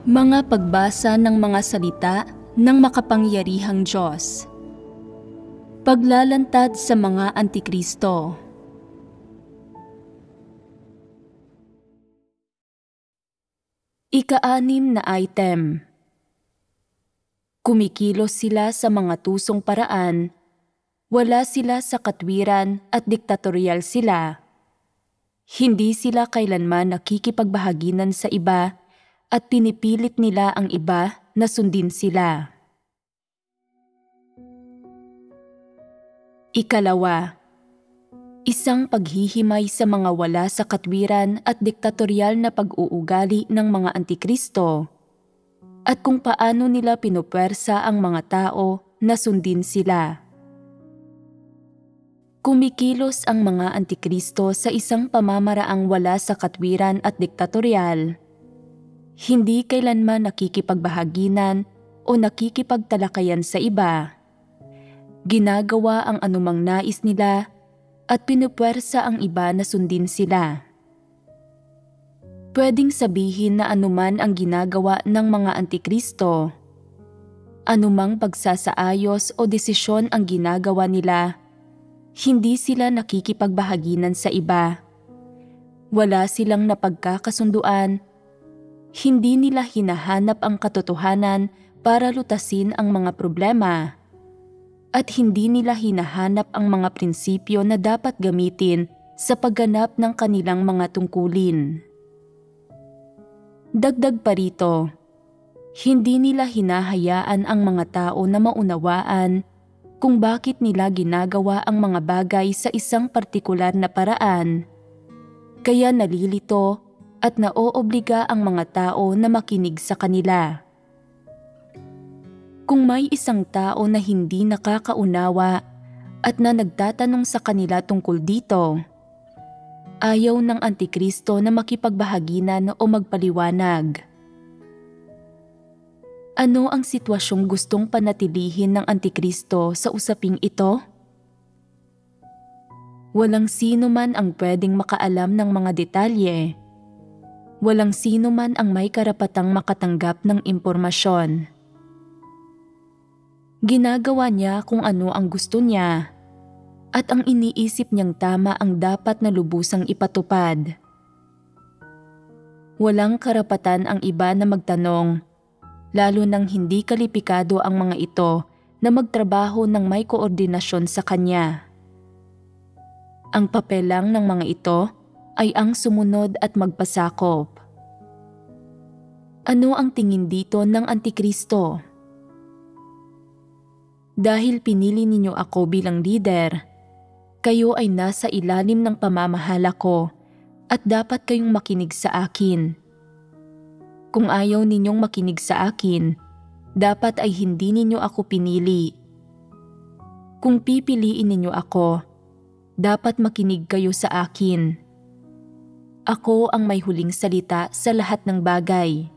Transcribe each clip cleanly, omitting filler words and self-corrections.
Mga pagbasa ng mga salita ng makapangyarihang Diyos. Paglalantad sa mga Antikristo. Ika-6 na item. Kumikilos sila sa mga tusong paraan, wala sila sa katwiran at diktatorial sila. Hindi sila kailanman nakikipagbahaginan sa iba at pinipilit nila ang iba na sundin sila. Ikalawa, isang paghihimay sa mga wala sa katwiran at diktatorial na pag-uugali ng mga Antikristo at kung paano nila pinupwersa ang mga tao na sundin sila. Kumikilos ang mga Antikristo sa isang pamamaraang wala sa katwiran at diktatorial. Hindi kailanman nakikipagbahaginan o nakikipagtalakayan sa iba. Ginagawa ang anumang nais nila at pinupwersa ang iba na sundin sila. Pwedeng sabihin na anuman ang ginagawa ng mga Antikristo, anumang pagsasaayos o desisyon ang ginagawa nila, hindi sila nakikipagbahaginan sa iba. Wala silang napagkakasunduan. Hindi nila hinahanap ang katotohanan para lutasin ang mga problema. At hindi nila hinahanap ang mga prinsipyo na dapat gamitin sa pagganap ng kanilang mga tungkulin. Dagdag pa rito, hindi nila hinahayaan ang mga tao na maunawaan kung bakit nila ginagawa ang mga bagay sa isang partikular na paraan. Kaya nalilito at naoobliga ang mga tao na makinig sa kanila. Kung may isang tao na hindi nakakaunawa at na nagtatanong sa kanila tungkol dito, ayaw ng Antikristo na makipagbahaginan o magpaliwanag. Ano ang sitwasyong gustong panatilihin ng Antikristo sa usaping ito? Walang sino man ang pwedeng makaalam ng mga detalye. Walang sino man ang may karapatang makatanggap ng impormasyon. Ginagawa niya kung ano ang gusto niya, at ang iniisip niyang tama ang dapat na lubusang ipatupad. Walang karapatan ang iba na magtanong, lalo nang hindi kalipikado ang mga ito na magtrabaho ng may koordinasyon sa kanya. Ang papel lang ng mga ito ay ang sumunod at magpasakop. Ano ang tingin dito ng Antikristo? Dahil pinili ninyo ako bilang leader, kayo ay nasa ilalim ng pamamahala ko at dapat kayong makinig sa akin. Kung ayaw ninyong makinig sa akin, dapat ay hindi ninyo ako pinili. Kung pipiliin ninyo ako, dapat makinig kayo sa akin. Ako ang may huling salita sa lahat ng bagay.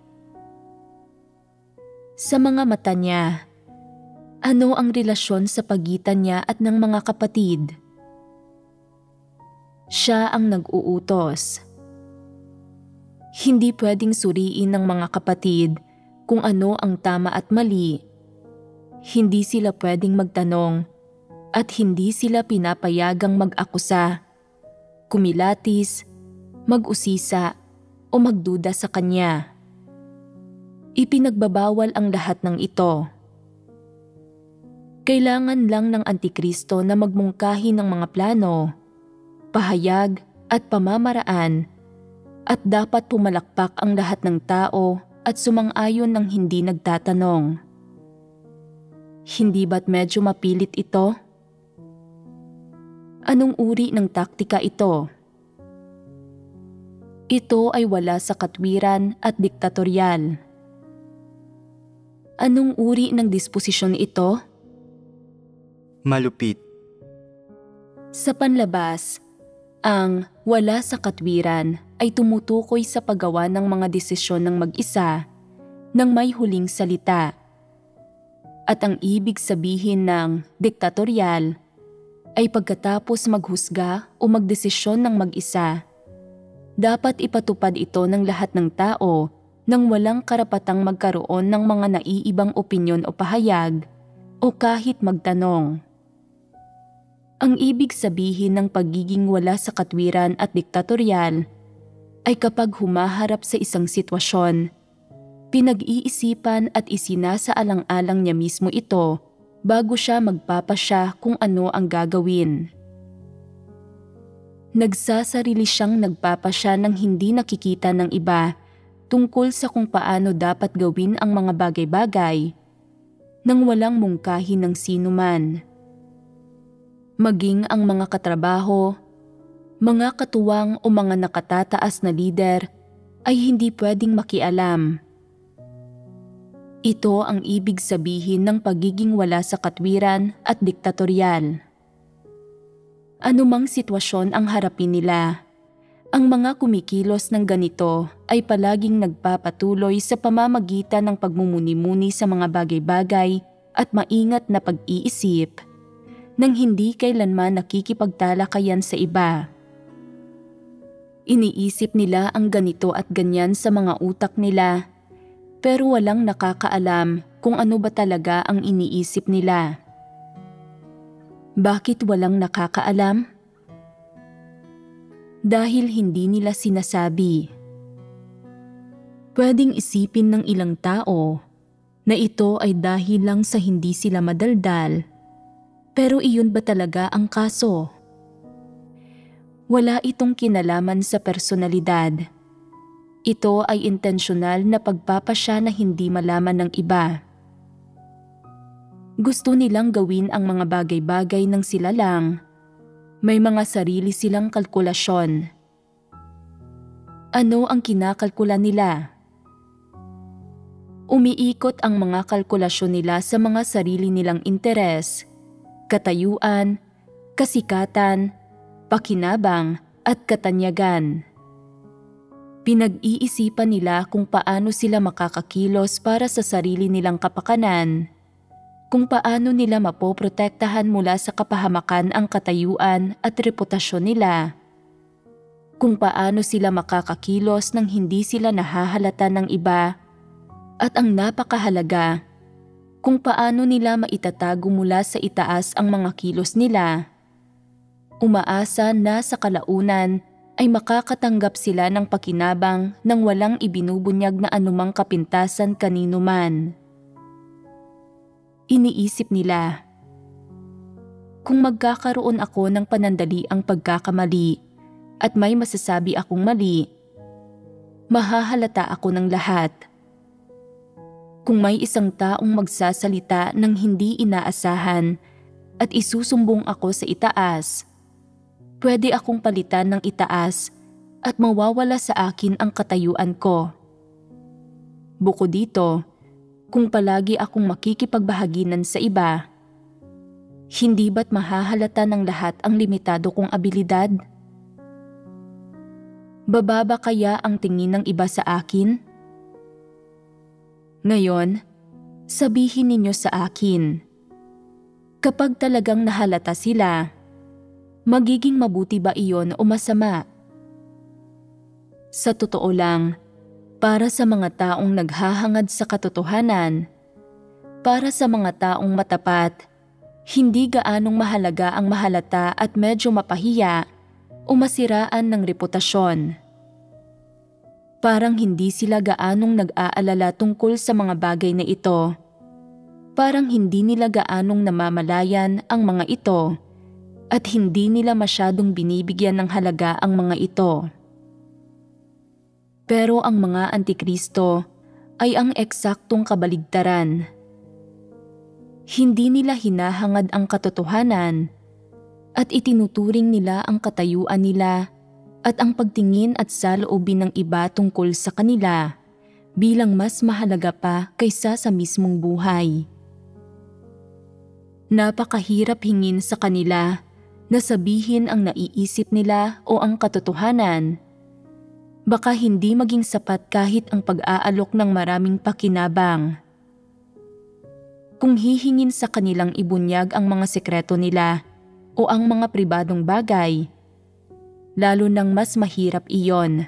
Sa mga mata niya, ano ang relasyon sa pagitan niya at ng mga kapatid? Siya ang nag-uutos. Hindi pwedeng suriin ng mga kapatid kung ano ang tama at mali. Hindi sila pwedeng magtanong at hindi sila pinapayagang mag-akusa, kumilatis, mag-usisa o magduda sa kanya. Ipinagbabawal ang lahat ng ito. Kailangan lang ng Antikristo na magmungkahi ng mga plano, pahayag at pamamaraan at dapat pumalakpak ang lahat ng tao at sumang-ayon ng hindi nagtatanong. Hindi ba't medyo mapilit ito? Anong uri ng taktika ito? Ito ay wala sa katwiran at diktatorial. Anong uri ng disposisyon ito? Malupit. Sa panlabas, ang wala sa katwiran ay tumutukoy sa paggawa ng mga desisyon ng mag-isa ng may huling salita. At ang ibig sabihin ng diktatorial ay pagkatapos maghusga o magdesisyon ng mag-isa, dapat ipatupad ito ng lahat ng tao nang walang karapatang magkaroon ng mga naiibang opinyon o pahayag o kahit magtanong. Ang ibig sabihin ng pagiging wala sa katwiran at diktatoryal ay kapag humaharap sa isang sitwasyon, pinag-iisipan at isinasaalang-alang niya mismo ito bago siya magpapasya kung ano ang gagawin. Nagsasarili siyang nagpapasya ng hindi nakikita ng iba tungkol sa kung paano dapat gawin ang mga bagay-bagay nang walang mungkahi ng sinuman. Maging ang mga katrabaho, mga katuwang o mga nakatataas na lider ay hindi pwedeng makialam. Ito ang ibig sabihin ng pagiging wala sa katwiran at diktatoryal. Anumang sitwasyon ang harapin nila, ang mga kumikilos ng ganito ay palaging nagpapatuloy sa pamamagitan ng pagmumuni-muni sa mga bagay-bagay at maingat na pag-iisip nang hindi kailanman nakikipagtalakayan sa iba. Iniisip nila ang ganito at ganyan sa mga utak nila, pero walang nakakaalam kung ano ba talaga ang iniisip nila. Bakit walang nakakaalam? Dahil hindi nila sinasabi. Pwedeng isipin ng ilang tao na ito ay dahil lang sa hindi sila madaldal, pero iyon ba talaga ang kaso? Wala itong kinalaman sa personalidad. Ito ay intensyonal na pagpapasya na hindi malaman ng iba. Gusto nilang gawin ang mga bagay-bagay ng sila lang. May mga sarili silang kalkulasyon. Ano ang kinakalkula nila? Umiikot ang mga kalkulasyon nila sa mga sarili nilang interes, katayuan, kasikatan, pakinabang at katanyagan. Pinag-iisipan nila kung paano sila makakakilos para sa sarili nilang kapakanan, kung paano nila mapoprotektahan mula sa kapahamakan ang katayuan at reputasyon nila, kung paano sila makakakilos nang hindi sila nahahalata ng iba, at ang napakahalaga, kung paano nila maitatago mula sa itaas ang mga kilos nila. Umaasa na sa kalaunan ay makakatanggap sila ng pakinabang nang walang ibinubunyag na anumang kapintasan kanino man. Iniisip nila, kung magkakaroon ako ng panandaliang pagkakamali at may masasabi akong mali, mahahalata ako ng lahat. Kung may isang taong magsasalita ng hindi inaasahan at isusumbong ako sa itaas, pwede akong palitan ng itaas at mawawala sa akin ang katayuan ko. Bukod dito, kung palagi akong makikipagbahaginan sa iba, hindi ba't mahahalata ng lahat ang limitado kong abilidad? Bababa kaya ang tingin ng iba sa akin? Ngayon, sabihin ninyo sa akin, kapag talagang nahalata sila, magiging mabuti ba iyon o masama? Sa totoo lang, para sa mga taong naghahangad sa katotohanan, para sa mga taong matapat, hindi gaanong mahalaga ang mahalata at medyo mapahiya o masiraan ng reputasyon. Parang hindi sila gaanong nag-aalala tungkol sa mga bagay na ito. Parang hindi nila gaanong namamalayan ang mga ito at hindi nila masyadong binibigyan ng halaga ang mga ito. Pero ang mga antikristo ay ang eksaktong kabaligtaran. Hindi nila hinahangad ang katotohanan at itinuturing nila ang katayuan nila at ang pagtingin at saloobin ng iba tungkol sa kanila bilang mas mahalaga pa kaysa sa mismong buhay. Napakahirap hingin sa kanila na sabihin ang naiisip nila o ang katotohanan. Baka hindi maging sapat kahit ang pag-aalok ng maraming pakinabang. Kung hihingin sa kanilang ibunyag ang mga sekreto nila o ang mga pribadong bagay, lalo nang mas mahirap iyon.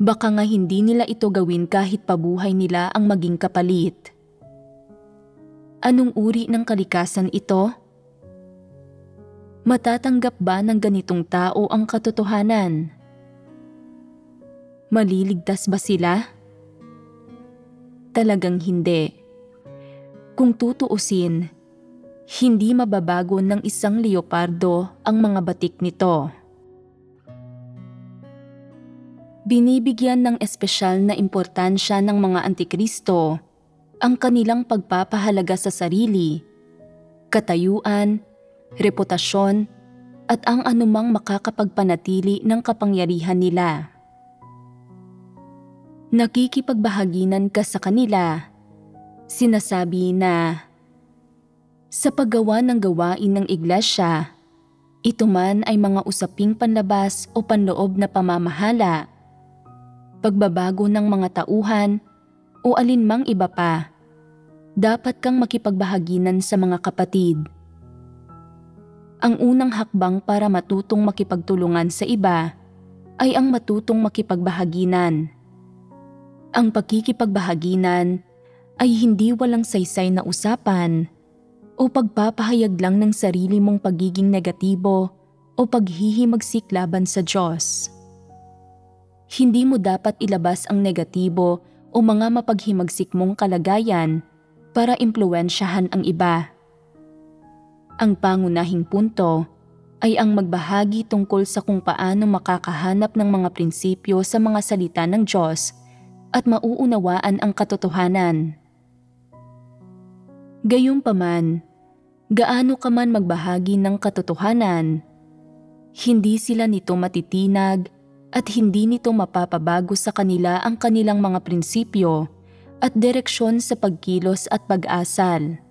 Baka nga hindi nila ito gawin kahit pabuhay nila ang maging kapalit. Anong uri ng kalikasan ito? Matatanggap ba ng ganitong tao ang katotohanan? Maliligtas ba sila? Talagang hindi. Kung tutuusin, hindi mababago ng isang leopardo ang mga batik nito. Binibigyan ng espesyal na importansya ng mga antikristo ang kanilang pagpapahalaga sa sarili, katayuan, reputasyon, at ang anumang makakapagpanatili ng kapangyarihan nila. Nakikipagbahaginan ka sa kanila. Sinasabi na, sa paggawa ng gawain ng iglesia, ito man ay mga usaping panlabas o panloob na pamamahala, pagbabago ng mga tauhan, o alinmang iba pa, dapat kang makipagbahaginan sa mga kapatid. Ang unang hakbang para matutong makipagtulungan sa iba ay ang matutong makipagbahaginan. Ang pagkikipagbahaginan ay hindi walang saysay na usapan o pagpapahayag lang ng sarili mong pagiging negatibo o paghihimagsik laban sa Diyos. Hindi mo dapat ilabas ang negatibo o mga mapaghimagsik mong kalagayan para impluwensyahan ang iba. Ang pangunahing punto ay ang magbahagi tungkol sa kung paano makakahanap ng mga prinsipyo sa mga salita ng Diyos at mauunawaan ang katotohanan. Gayunpaman, gaano ka man magbahagi ng katotohanan, hindi sila nito matitinag at hindi nito mapapabago sa kanila ang kanilang mga prinsipyo at direksyon sa pagkilos at pag-asal.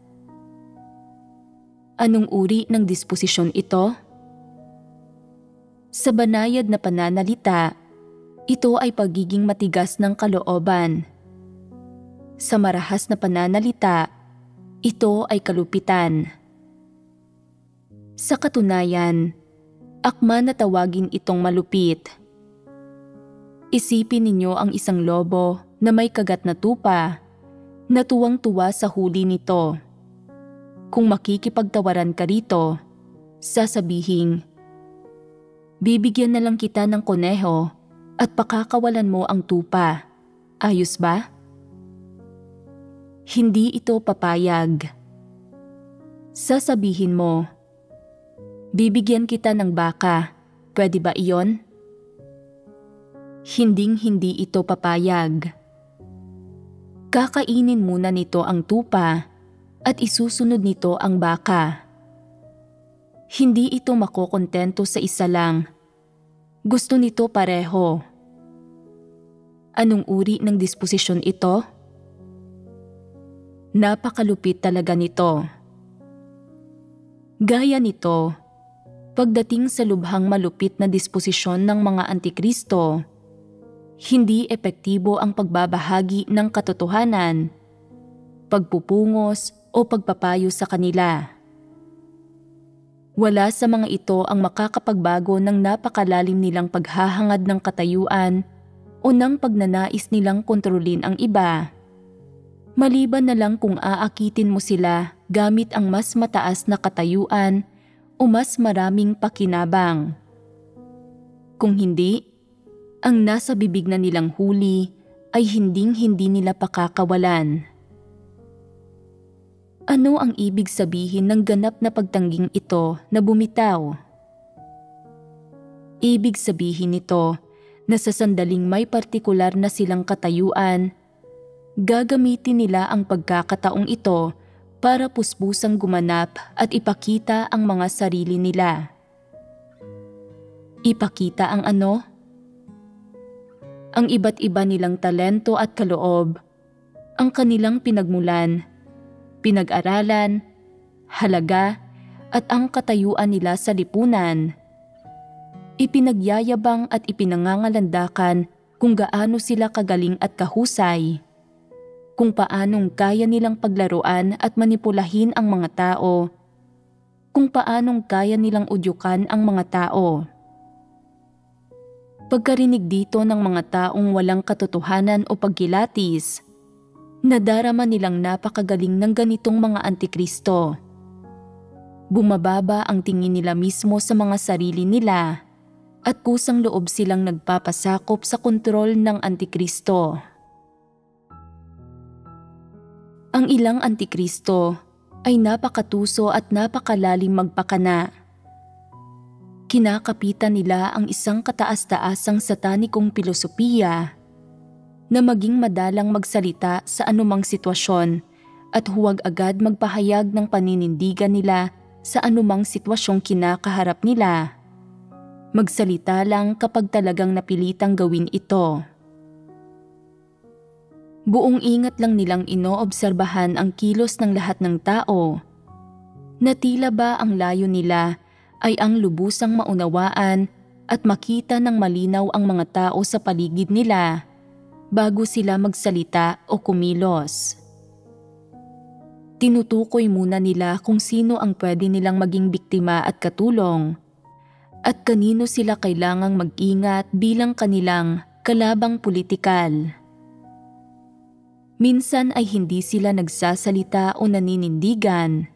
Anong uri ng disposisyon ito? Sa banayad na pananalita, ito ay pagiging matigas ng kalooban. Sa marahas na pananalita, ito ay kalupitan. Sa katunayan, akma na tawagin itong malupit. Isipin ninyo ang isang lobo na may kagat na tupa na tuwang-tuwa sa huli nito. Kung makikipagtawaran ka rito, sasabihin, bibigyan na lang kita ng koneho at pakakawalan mo ang tupa. Ayos ba? Hindi ito papayag. Sasabihin mo, bibigyan kita ng baka. Pwede ba iyon? Hinding-hindi ito papayag. Kakainin muna nito ang tupa at isusunod nito ang baka. Hindi ito makokontento sa isa lang. Gusto nito pareho. Anong uri ng disposisyon ito? Napakalupit talaga nito. Gaya nito, pagdating sa lubhang malupit na disposisyon ng mga antikristo, hindi epektibo ang pagbabahagi ng katotohanan, pagpupungos o pagpapayo sa kanila. Wala sa mga ito ang makakapagbago ng napakalalim nilang paghahangad ng katayuan o ng pagnanais nilang kontrolin ang iba. Maliban na lang kung aakitin mo sila gamit ang mas mataas na katayuan o mas maraming pakinabang. Kung hindi, ang nasa bibig na nilang huli ay hinding-hindi nila pakakawalan. Ano ang ibig sabihin ng ganap na pagtangging ito na bumitaw? Ibig sabihin nito na sa sandaling may partikular na silang katayuan, gagamitin nila ang pagkakataong ito para puspusang gumanap at ipakita ang mga sarili nila. Ipakita ang ano? Ang iba't iba nilang talento at kaloob, ang kanilang pinagmulan, pinag-aralan, halaga, at ang katayuan nila sa lipunan. Ipinagyayabang at ipinangangalandakan kung gaano sila kagaling at kahusay, kung paanong kaya nilang paglaruan at manipulahin ang mga tao, kung paanong kaya nilang udyukan ang mga tao. Pagkarinig dito ng mga taong walang katotohanan o pagkilatis, nadarama nilang napakagaling ng ganitong mga antikristo. Bumababa ang tingin nila mismo sa mga sarili nila at kusang loob silang nagpapasakop sa kontrol ng antikristo. Ang ilang antikristo ay napakatuso at napakalalim magpakana. Kinakapitan nila ang isang kataas-taasang satanikong pilosopiya na maging madalang magsalita sa anumang sitwasyon at huwag agad magpahayag ng paninindigan nila sa anumang sitwasyong kinakaharap nila. Magsalita lang kapag talagang napilitang gawin ito. Buong ingat lang nilang inoobserbahan ang kilos ng lahat ng tao, na tila ba ang layo nila ay ang lubusang maunawaan at makita ng malinaw ang mga tao sa paligid nila bago sila magsalita o kumilos. Tinutukoy muna nila kung sino ang pwede nilang maging biktima at katulong, at kanino sila kailangang mag-ingat bilang kanilang kalabang politikal. Minsan ay hindi sila nagsasalita o naninindigan,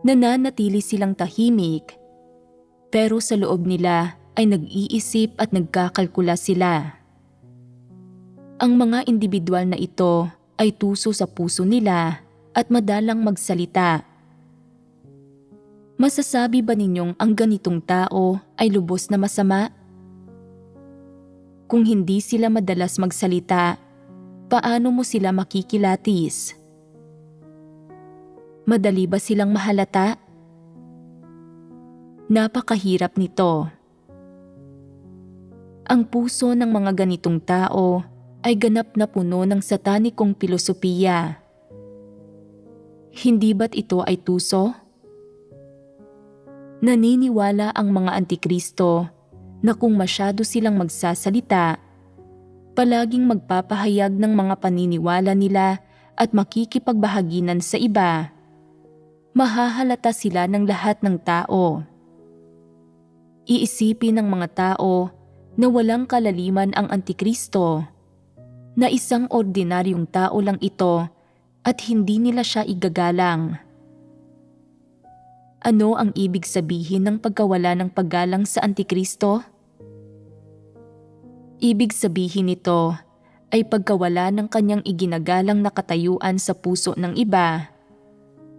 nananatili silang tahimik, pero sa loob nila ay nag-iisip at nagkakalkula sila. Ang mga individual na ito ay tuso sa puso nila at madalang magsalita. Masasabi ba ninyong ang ganitong tao ay lubos na masama? Kung hindi sila madalas magsalita, paano mo sila makikilatis? Madali ba silang mahalata? Napakahirap nito. Ang puso ng mga ganitong tao ay ganap na puno ng satanikong pilosopiya. Hindi ba't ito ay tuso? Naniniwala ang mga antikristo na kung masyado silang magsasalita, palaging magpapahayag ng mga paniniwala nila at makikipagbahaginan sa iba, mahahalata sila ng lahat ng tao. Iisipin ng mga tao na walang kalaliman ang antikristo, na isang ordinaryong tao lang ito at hindi nila siya igagalang. Ano ang ibig sabihin ng pagkawala ng paggalang sa antikristo? Ibig sabihin nito ay pagkawala ng kanyang iginagalang na katayuan sa puso ng iba,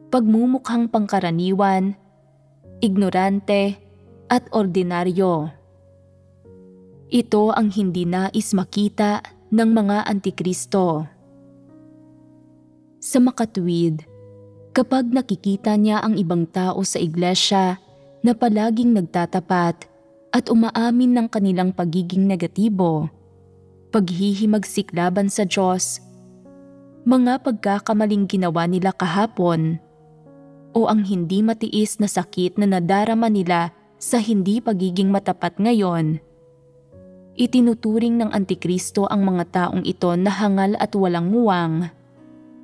pagmumukhang pangkaraniwan, ignorante, at ordinaryo. Ito ang hindi nais makita ng mga antikristo. Sa makatwid, kapag nakikita niya ang ibang tao sa iglesia na palaging nagtatapat at umaamin ng kanilang pagiging negatibo, paghihimagsik laban sa Diyos, mga pagkakamaling ginawa nila kahapon, o ang hindi matiis na sakit na nadarama nila sa hindi pagiging matapat ngayon, itinuturing ng antikristo ang mga taong ito na hangal at walang muwang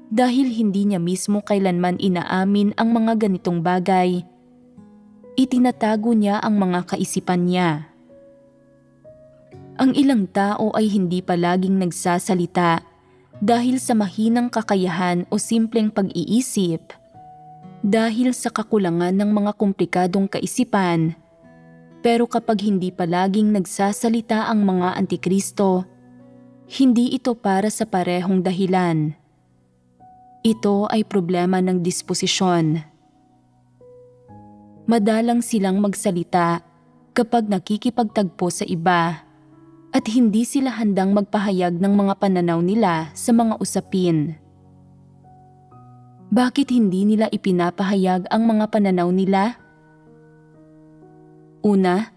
dahil hindi niya mismo kailanman inaamin ang mga ganitong bagay. Itinatago niya ang mga kaisipan niya. Ang ilang tao ay hindi palaging nagsasalita dahil sa mahinang kakayahan o simpleng pag-iisip, dahil sa kakulangan ng mga komplikadong kaisipan. Pero kapag hindi palaging nagsasalita ang mga antikristo, hindi ito para sa parehong dahilan. Ito ay problema ng disposisyon. Madalang silang magsalita kapag nakikipagtagpo sa iba at hindi sila handang magpahayag ng mga pananaw nila sa mga usapin. Bakit hindi nila ipinapahayag ang mga pananaw nila? Una,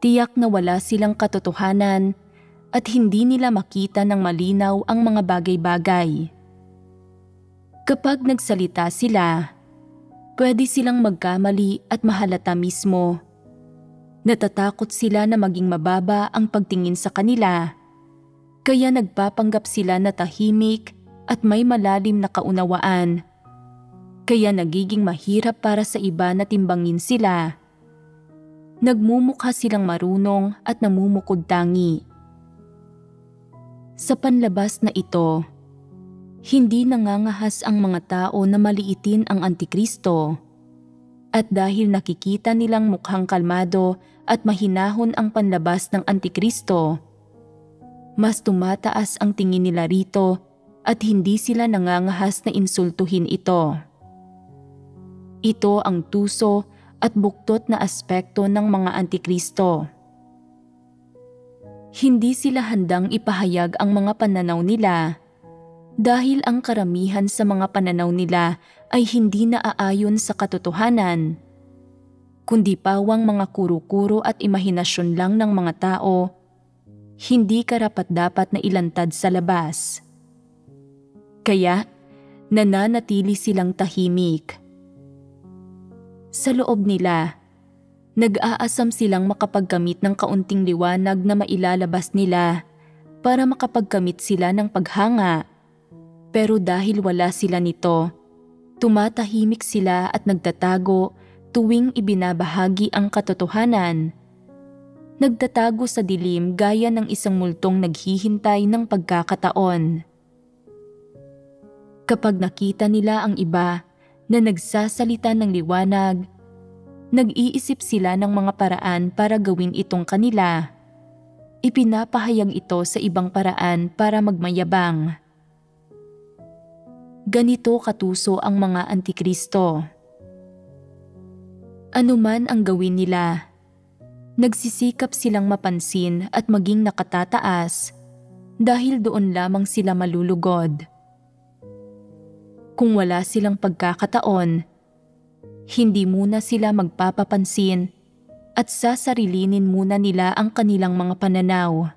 tiyak na wala silang katotohanan at hindi nila makita ng malinaw ang mga bagay-bagay. Kapag nagsalita sila, pwede silang magkamali at mahalata mismo. Natatakot sila na maging mababa ang pagtingin sa kanila, kaya nagpapanggap sila na tahimik at may malalim na kaunawaan. Kaya nagiging mahirap para sa iba na timbangin sila. Nagmumukha silang marunong at namumukod tangi. Sa panlabas na ito, hindi nangangahas ang mga tao na maliitin ang Antikristo. At dahil nakikita nilang mukhang kalmado at mahinahon ang panlabas ng Antikristo, mas tumataas ang tingin nila rito at hindi sila nangangahas na insultuhin ito. Ito ang tuso at buktot na aspekto ng mga Antikristo. Hindi sila handang ipahayag ang mga pananaw nila dahil ang karamihan sa mga pananaw nila ay hindi naaayon sa katotohanan, kundi pawang mga kuro-kuro at imahinasyon lang ng mga tao, hindi karapat-dapat na ilantad sa labas. Kaya, nananatili silang tahimik. Sa loob nila, nag-aasam silang makapagkamit ng kaunting liwanag na mailalabas nila para makapagkamit sila ng paghanga. Pero dahil wala sila nito, tumatahimik sila at nagtatago tuwing ibinabahagi ang katotohanan. Nagtatago sa dilim gaya ng isang multong naghihintay ng pagkakataon. Kapag nakita nila ang iba na nagsasalita ng liwanag, nag-iisip sila ng mga paraan para gawin itong kanila. Ipinapahayag ito sa ibang paraan para magmayabang. Ganito katuso ang mga Antikristo. Anuman ang gawin nila, nagsisikap silang mapansin at maging nakatataas dahil doon lamang sila malulugod. Kung wala silang pagkakataon, hindi muna sila magpapapansin at sasarilinin muna nila ang kanilang mga pananaw.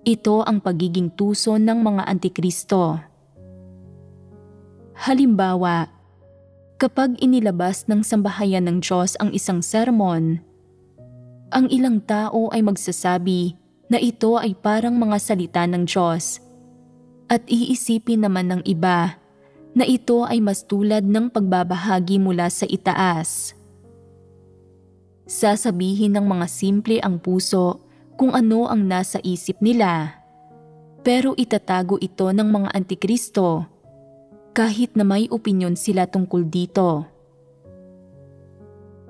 Ito ang pagiging tuso ng mga Antikristo. Halimbawa, kapag inilabas ng sambahayan ng Diyos ang isang sermon, ang ilang tao ay magsasabi na ito ay parang mga salita ng Diyos at iisipin naman ng iba na ito ay mas tulad ng pagbabahagi mula sa itaas. Sasabihin ng mga simple ang puso kung ano ang nasa isip nila, pero itatago ito ng mga Antikristo kahit na may opinyon sila tungkol dito.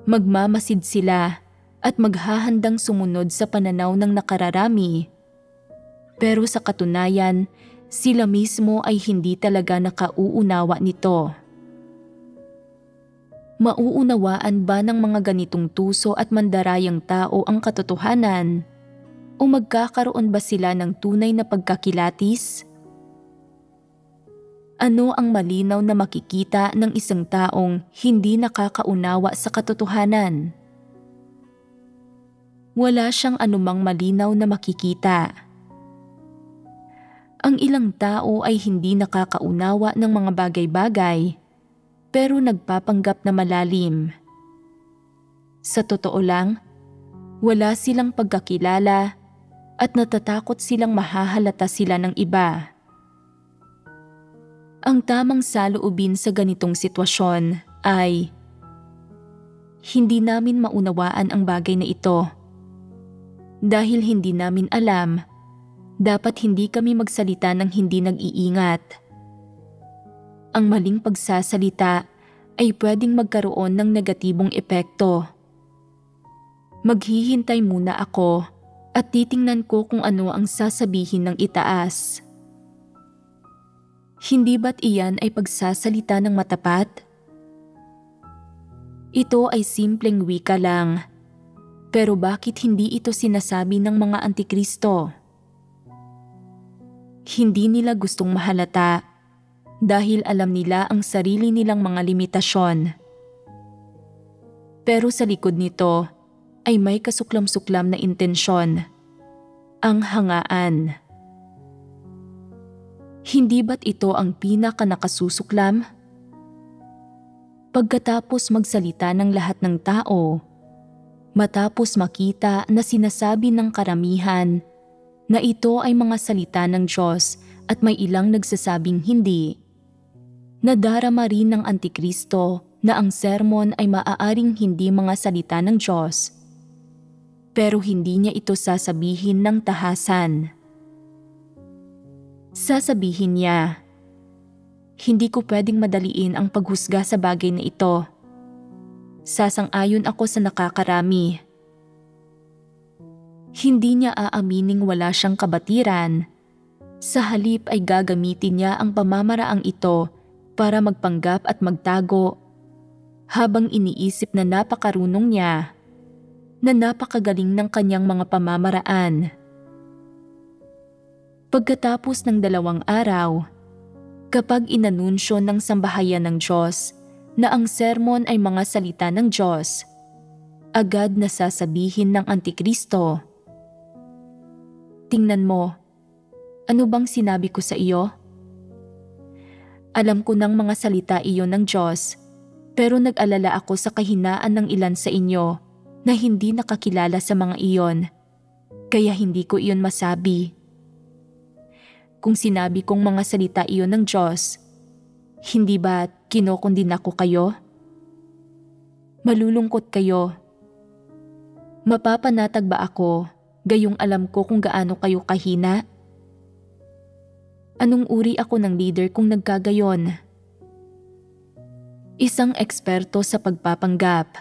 Magmamasid sila at maghahandang sumunod sa pananaw ng nakararami, pero sa katunayan, sila mismo ay hindi talaga nakauunawa nito. Mauunawaan ba ng mga ganitong tuso at mandarayang tao ang katotohanan? O magkakaroon ba sila ng tunay na pagkakilatis? Ano ang malinaw na makikita ng isang taong hindi nakakaunawa sa katotohanan? Wala siyang anumang malinaw na makikita. Ang ilang tao ay hindi nakakaunawa ng mga bagay-bagay, pero nagpapanggap na malalim. Sa totoo lang, wala silang pagkakilala at natatakot silang mahahalata sila ng iba. Ang tamang saloobin sa ganitong sitwasyon ay, hindi namin maunawaan ang bagay na ito. Dahil hindi namin alam, dapat hindi kami magsalita ng hindi nag-iingat. Ang maling pagsasalita ay pwedeng magkaroon ng negatibong epekto. Maghihintay muna ako at titingnan ko kung ano ang sasabihin ng itaas. Hindi ba't iyan ay pagsasalita ng matapat? Ito ay simpleng wika lang, pero bakit hindi ito sinasabi ng mga Antikristo? Hindi nila gustong mahalata dahil alam nila ang sarili nilang mga limitasyon. Pero sa likod nito ay may kasuklam-suklam na intensyon, ang hangaan. Hindi ba't ito ang pinaka-nakasusuklam? Pagkatapos magsalita ng lahat ng tao, matapos makita na sinasabi ng karamihan na ito ay mga salita ng Diyos at may ilang nagsasabing hindi, nadarama rin ng Antikristo na ang sermon ay maaaring hindi mga salita ng Diyos, pero hindi niya ito sasabihin ng tahasan. Sasabihin niya, "Hindi ko pwedeng madaliin ang paghusga sa bagay na ito. Sasang-ayon ako sa nakakarami." Hindi niya aamining wala siyang kabatiran. Sa halip ay gagamitin niya ang pamamaraang ito para magpanggap at magtago, habang iniisip na napakarunong niya, na napakagaling ng kanyang mga pamamaraan. Pagkatapos ng 2 araw, kapag inanunsyo ng sambahayan ng Diyos na ang sermon ay mga salita ng Diyos, agad na sasabihin ng Antikristo, "Tingnan mo, ano bang sinabi ko sa iyo? Alam ko ng mga salita iyon ng Diyos, pero nag-alala ako sa kahinaan ng ilan sa inyo na hindi nakakilala sa mga iyon, kaya hindi ko iyon masabi. Kung sinabi kong mga salita iyon ng Diyos, hindi ba kinokondina ko kayo? Malulungkot kayo. Mapapanatag ba ako, gayong alam ko kung gaano kayo kahina? Anong uri ako ng leader kung nagkagayon? Isang eksperto sa pagpapanggap.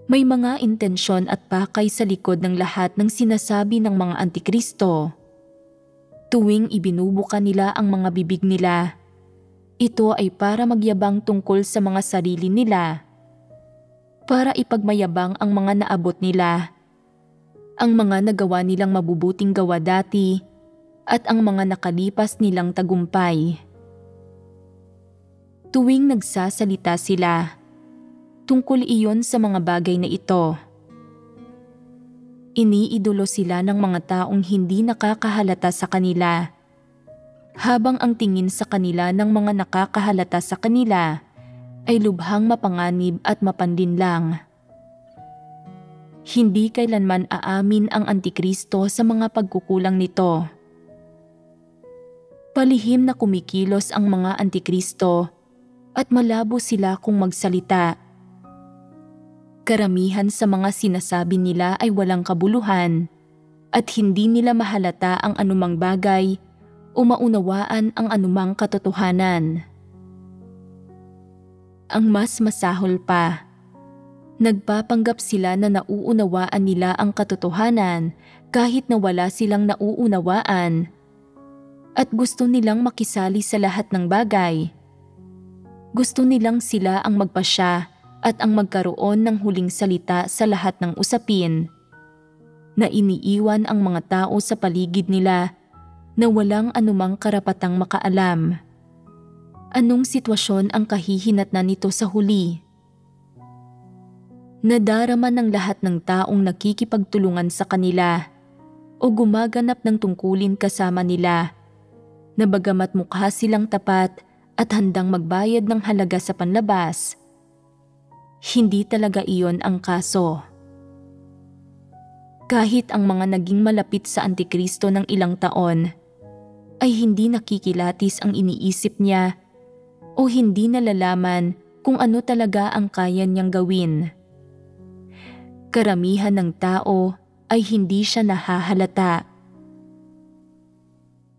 May mga intensyon at pakay sa likod ng lahat ng sinasabi ng mga Antikristo. Tuwing ibinubuka nila ang mga bibig nila, ito ay para magyabang tungkol sa mga sarili nila, para ipagmayabang ang mga naabot nila, ang mga nagawa nilang mabubuting gawa dati, at ang mga nakalipas nilang tagumpay. Tuwing nagsasalita sila, tungkol iyon sa mga bagay na ito. Iniidolo sila ng mga taong hindi nakakahalata sa kanila, habang ang tingin sa kanila ng mga nakakahalata sa kanila ay lubhang mapanganib at mapanlinlang. Hindi kailanman aamin ang Antikristo sa mga pagkukulang nito. Palihim na kumikilos ang mga Antikristo at malabo sila kung magsalita. Karamihan sa mga sinasabi nila ay walang kabuluhan at hindi nila mahalata ang anumang bagay o maunawaan ang anumang katotohanan. Ang mas masahol pa, nagpapanggap sila na nauunawaan nila ang katotohanan kahit na wala silang nauunawaan, at gusto nilang makisali sa lahat ng bagay. Gusto nilang sila ang magpasya at ang magkaroon ng huling salita sa lahat ng usapin, na iniiwan ang mga tao sa paligid nila na walang anumang karapatang makaalam. Anong sitwasyon ang kahihinatnan nito sa huli? Nadarama ng lahat ng taong nakikipagtulungan sa kanila o gumaganap ng tungkulin kasama nila, na bagamat mukha silang tapat at handang magbayad ng halaga sa panlabas, hindi talaga iyon ang kaso. Kahit ang mga naging malapit sa Antikristo ng ilang taon, ay hindi nakikilatis ang iniisip niya o hindi nalalaman kung ano talaga ang kaya niyang gawin. Karamihan ng tao ay hindi siya nahahalata.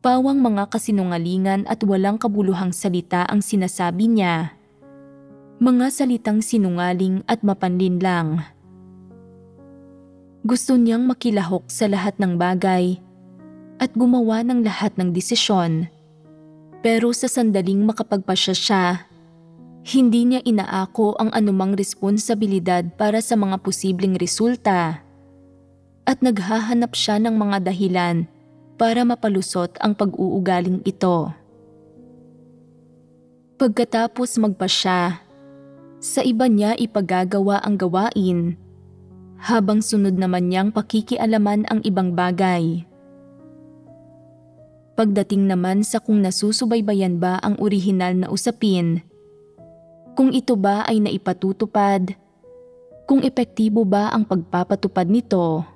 Pawang mga kasinungalingan at walang kabuluhang salita ang sinasabi niya. Mga salitang sinungaling at mapanlinlang. Gusto niyang makilahok sa lahat ng bagay at gumawa ng lahat ng desisyon. Pero sa sandaling makapagpasya siya, hindi niya inaako ang anumang responsibilidad para sa mga posibleng resulta, at naghahanap siya ng mga dahilan para mapalusot ang pag-uugaling ito. Pagkatapos magpasya, sa iba niya ipagagawa ang gawain, habang sunod naman niyang pakikialaman ang ibang bagay. Pagdating naman sa kung nasusubaybayan ba ang orihinal na usapin, kung ito ba ay naipatutupad, kung epektibo ba ang pagpapatupad nito,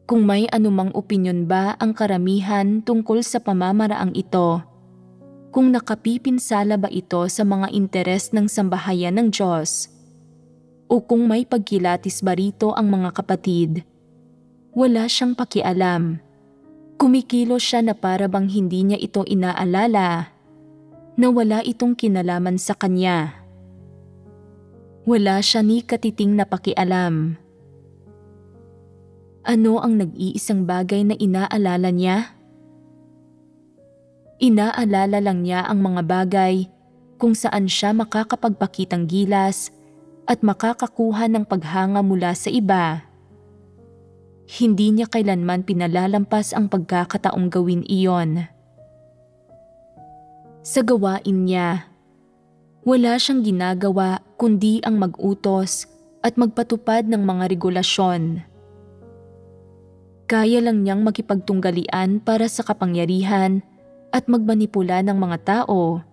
kung may anumang opinyon ba ang karamihan tungkol sa pamamaraang ito, kung nakapipinsala ba ito sa mga interes ng sambahayan ng Diyos o kung may pagkilatis ba rito ang mga kapatid. Wala siyang pakialam. Kumikilos siya na para bang hindi niya ito inaalala, na wala itong kinalaman sa kanya. Wala siya ni katiting na pakialam. Ano ang nag-iisang bagay na inaalala niya? Inaalala lang niya ang mga bagay kung saan siya makakapagpakitang gilas at makakakuha ng paghanga mula sa iba. Hindi niya kailanman pinalalampas ang pagkakataong gawin iyon. Sa gawain niya, wala siyang ginagawa kundi ang mag-utos at magpatupad ng mga regulasyon. Kaya lang niyang makipagtunggalian para sa kapangyarihan at magmanipula ng mga tao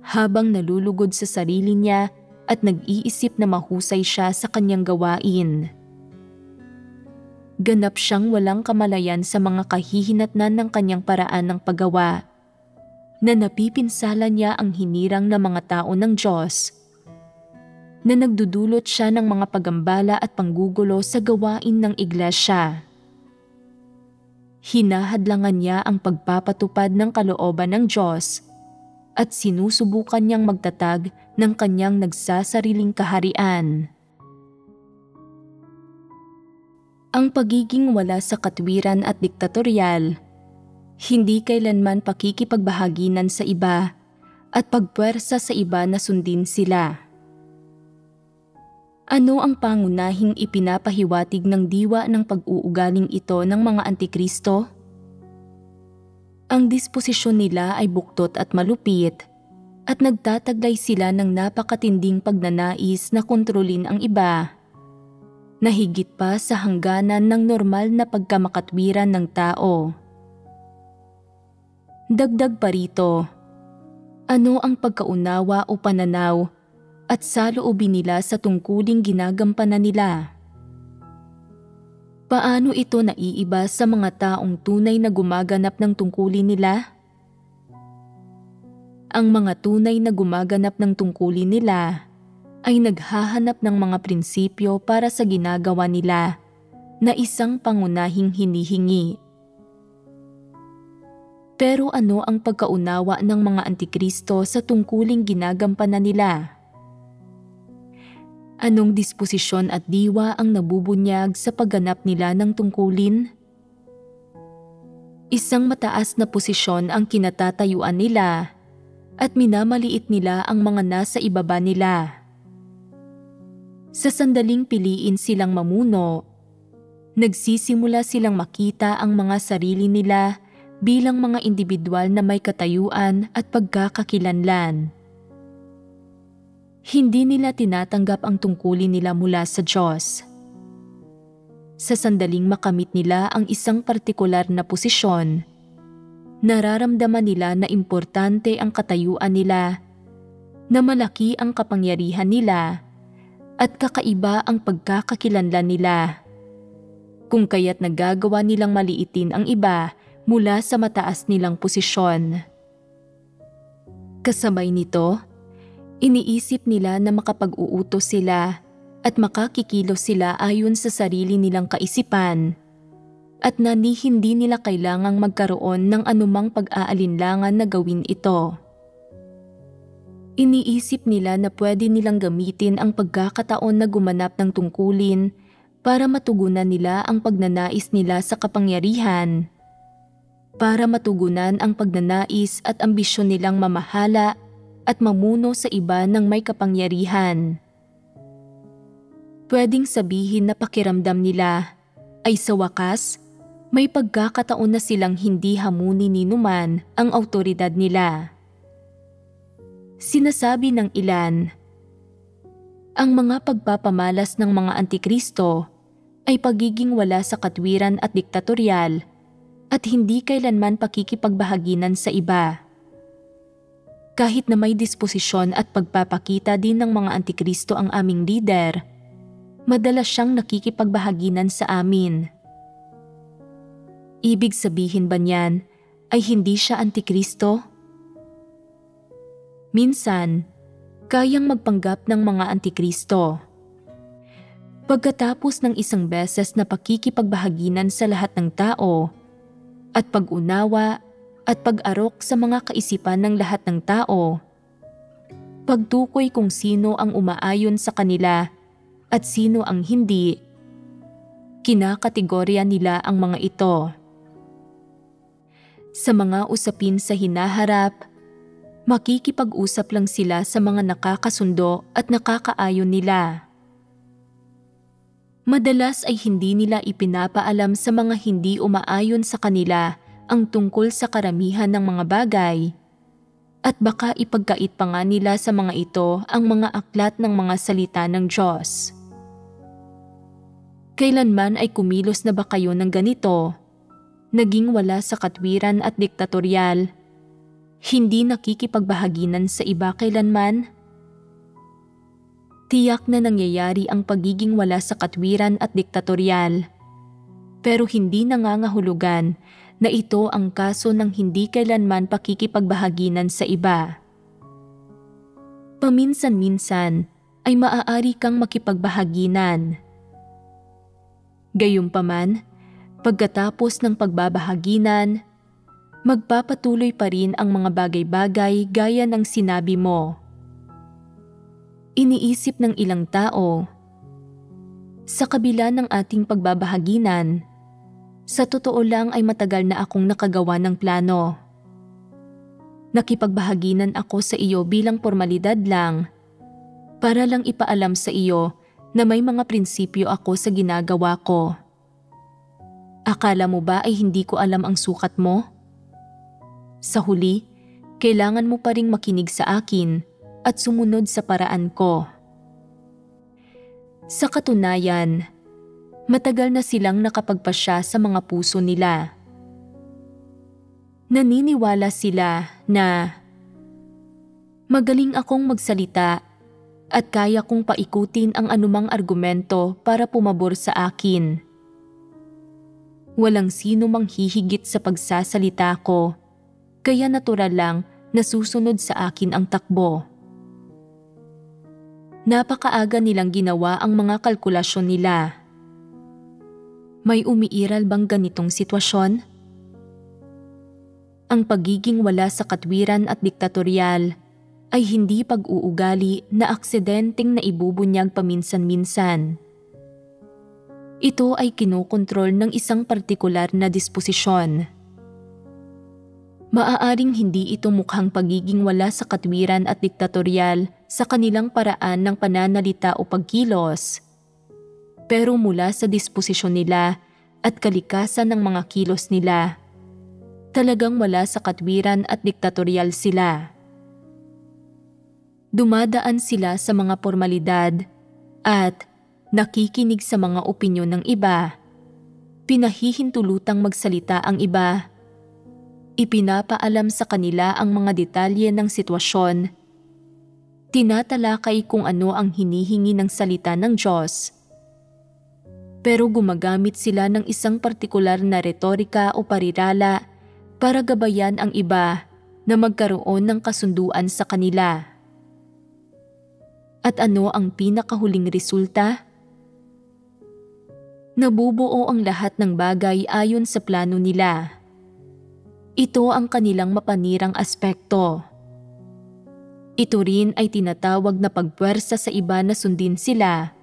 habang nalulugod sa sarili niya at nag-iisip na mahusay siya sa kanyang gawain. Ganap siyang walang kamalayan sa mga kahihinatnan ng kanyang paraan ng paggawa, na napipinsala niya ang hinirang ng mga tao ng Diyos, na nagdudulot siya ng mga pagambala at panggugulo sa gawain ng iglesia. Hinahadlangan niya ang pagpapatupad ng kalooban ng Diyos at sinusubukan niyang magtatag ng kanyang nagsasariling kaharian. Ang pagiging wala sa katwiran at diktatorial, hindi kailanman pakikipagbahaginan sa iba at pagpuwersa sa iba na sundin sila. Ano ang pangunahing ipinapahiwatig ng diwa ng pag-uugaling ito ng mga Antikristo? Ang disposisyon nila ay buktot at malupit at nagtataglay sila ng napakatinding pagnanais na kontrolin ang iba, na higit pa sa hangganan ng normal na pagkamakatwiran ng tao. Dagdag pa rito, ano ang pagkaunawa o pananaw at saloobin nila sa tungkuling ginagampanan nila? Paano ito naiiba sa mga taong tunay na gumaganap ng tungkulin nila? Ang mga tunay na gumaganap ng tungkulin nila ay naghahanap ng mga prinsipyo para sa ginagawa nila na isang pangunahing hinihingi. Pero ano ang pagkaunawa ng mga Antikristo sa tungkuling ginagampanan nila? Anong disposisyon at diwa ang nabubunyag sa pagganap nila ng tungkulin? Isang mataas na posisyon ang kinatatayuan nila at minamaliit nila ang mga nasa ibaba nila. Sa sandaling piliin silang mamuno, nagsisimula silang makita ang mga sarili nila bilang mga individual na may katayuan at pagkakakilanlan. Hindi nila tinatanggap ang tungkulin nila mula sa Diyos. Sa sandaling makamit nila ang isang partikular na posisyon, nararamdaman nila na importante ang katayuan nila, na malaki ang kapangyarihan nila, at kakaiba ang pagkakakilanlan nila. Kung kaya't nagagawa nilang maliitin ang iba mula sa mataas nilang posisyon. Kasabay nito, iniisip nila na makapag-uutos sila at makakikilos sila ayon sa sarili nilang kaisipan at na hindi nila kailangang magkaroon ng anumang pag-aalinlangan na gawin ito. Iniisip nila na pwede nilang gamitin ang pagkakataon na gumanap ng tungkulin para matugunan nila ang pagnanais nila sa kapangyarihan, para matugunan ang pagnanais at ambisyon nilang mamahala at mamuno sa iba ng may kapangyarihan. Pwedeng sabihin na pakiramdam nila ay sa wakas, may pagkakataon na silang hindi hamunin ni numan ang awtoridad nila. Sinasabi ng ilan, ang mga pagpapamalas ng mga Antikristo ay pagiging wala sa katwiran at diktatorial at hindi kailanman pakikipagbahaginan sa iba. Kahit na may disposisyon at pagpapakita din ng mga Antikristo ang aming lider, madalas siyang nakikipagbahaginan sa amin. Ibig sabihin ba niyan ay hindi siya Antikristo? Minsan, kayang magpanggap ng mga antikristo. Pagkatapos ng isang beses na pakikipagbahaginan sa lahat ng tao at pag-unawa at pag-arok sa mga kaisipan ng lahat ng tao, pagtukoy kung sino ang umaayon sa kanila at sino ang hindi, kinakategorya nila ang mga ito. Sa mga usapin sa hinaharap, makikipag-usap lang sila sa mga nakakasundo at nakakaayon nila. Madalas ay hindi nila ipinapaalam sa mga hindi umaayon sa kanila ang tungkol sa karamihan ng mga bagay, at baka ipagkait pa nga nila sa mga ito ang mga aklat ng mga salita ng Diyos. Kailanman ay kumilos na ba kayo ng ganito? Naging wala sa katwiran at diktatorial, hindi nakikipagbahaginan sa iba kailanman? Tiyak na nangyayari ang pagiging wala sa katwiran at diktatorial, pero hindi nangangahulugan na ito ang kaso ng hindi kailanman pakikipagbahaginan sa iba. Paminsan-minsan ay maaari kang makipagbahaginan. Gayunpaman, pagkatapos ng pagbabahaginan, magpapatuloy pa rin ang mga bagay-bagay gaya ng sinabi mo. Iniisip ng ilang tao, sa kabila ng ating pagbabahaginan, sa totoo lang ay matagal na akong nakagawa ng plano. Nakipagbahaginan ako sa iyo bilang formalidad lang, para lang ipaalam sa iyo na may mga prinsipyo ako sa ginagawa ko. Akala mo ba ay hindi ko alam ang sukat mo? Sa huli, kailangan mo pa ring makinig sa akin at sumunod sa paraan ko. Sa katunayan, matagal na silang nakapagpasya sa mga puso nila. Naniniwala sila na magaling akong magsalita at kaya kong paikutin ang anumang argumento para pumabor sa akin. Walang sino mang hihigit sa pagsasalita ko, kaya natural lang na susunod sa akin ang takbo. Napakaaga nilang ginawa ang mga kalkulasyon nila. May umiiral bang ganitong sitwasyon? Ang pagiging wala sa katwiran at diktatorial ay hindi pag-uugali na aksidenteng naibubunyag paminsan-minsan. Ito ay kinokontrol ng isang partikular na disposisyon. Maaaring hindi ito mukhang pagiging wala sa katwiran at diktatorial sa kanilang paraan ng pananalita o pagkilos, pero mula sa disposisyon nila at kalikasan ng mga kilos nila, talagang wala sa katwiran at diktatorial sila. Dumadaan sila sa mga formalidad at nakikinig sa mga opinyon ng iba. Pinahihintulutang magsalita ang iba. Ipinapaalam sa kanila ang mga detalye ng sitwasyon. Tinatalakay kung ano ang hinihingi ng salita ng Diyos. Pero gumagamit sila ng isang partikular na retorika o parirala para gabayan ang iba na magkaroon ng kasunduan sa kanila. At ano ang pinakahuling resulta? Nabubuo ang lahat ng bagay ayon sa plano nila. Ito ang kanilang mapanirang aspekto. Ito rin ay tinatawag na pagpuwersa sa iba na sundin sila.